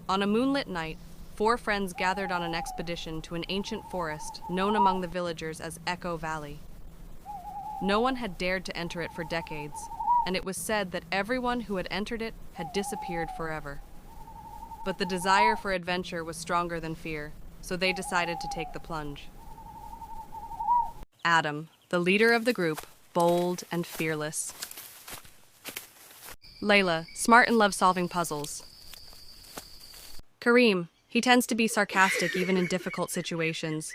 On a moonlit night, four friends gathered on an expedition to an ancient forest known among the villagers as Echo Valley. No one had dared to enter it for decades, and it was said that everyone who had entered it had disappeared forever. But the desire for adventure was stronger than fear, so they decided to take the plunge. Adam, the leader of the group, bold and fearless. Layla, smart and loves solving puzzles. Kareem, he tends to be sarcastic even in difficult situations.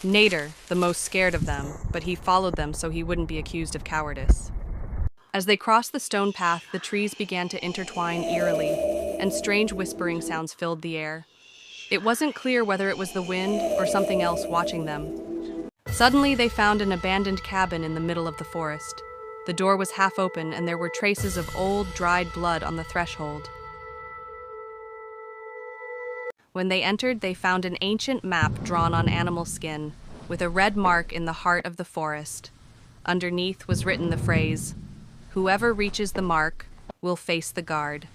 Nader, the most scared of them, but he followed them so he wouldn't be accused of cowardice. As they crossed the stone path, the trees began to intertwine eerily, and strange whispering sounds filled the air. It wasn't clear whether it was the wind or something else watching them. Suddenly, they found an abandoned cabin in the middle of the forest. The door was half open, and there were traces of old, dried blood on the threshold. When they entered, they found an ancient map drawn on animal skin, with a red mark in the heart of the forest. Underneath was written the phrase, "Whoever reaches the mark will face the guard."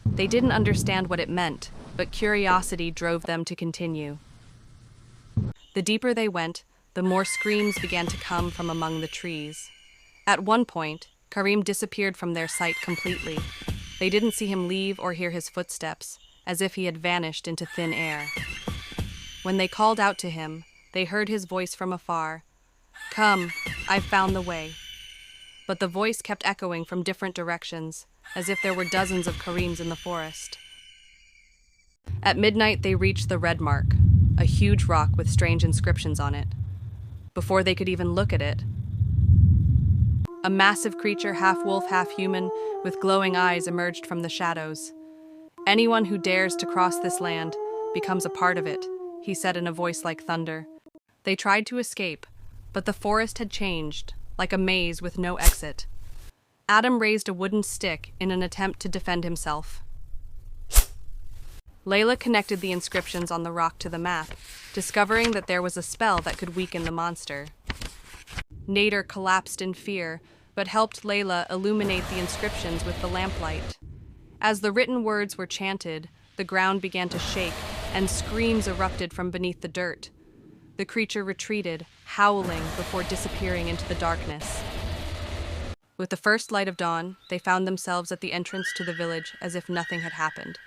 They didn't understand what it meant, but curiosity drove them to continue. The deeper they went, the more screams began to come from among the trees. At one point, Kareem disappeared from their sight completely. They didn't see him leave or hear his footsteps, as if he had vanished into thin air. When they called out to him, they heard his voice from afar. "Come, I've found the way." But the voice kept echoing from different directions, as if there were dozens of Kareems in the forest. At midnight, they reached the Red Mark, a huge rock with strange inscriptions on it. Before they could even look at it, a massive creature, half wolf, half human, with glowing eyes emerged from the shadows. "Anyone who dares to cross this land becomes a part of it," he said in a voice like thunder. They tried to escape, but the forest had changed, like a maze with no exit. Adam raised a wooden stick in an attempt to defend himself. Layla connected the inscriptions on the rock to the map, discovering that there was a spell that could weaken the monster. Nader collapsed in fear, but helped Layla illuminate the inscriptions with the lamplight. As the written words were chanted, the ground began to shake, and screams erupted from beneath the dirt. The creature retreated, howling before disappearing into the darkness. With the first light of dawn, they found themselves at the entrance to the village as if nothing had happened.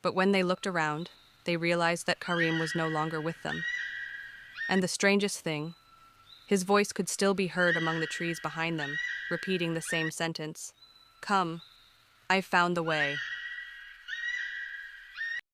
But when they looked around, they realized that Kareem was no longer with them. And the strangest thing, his voice could still be heard among the trees behind them, repeating the same sentence. "Come, I've found the way."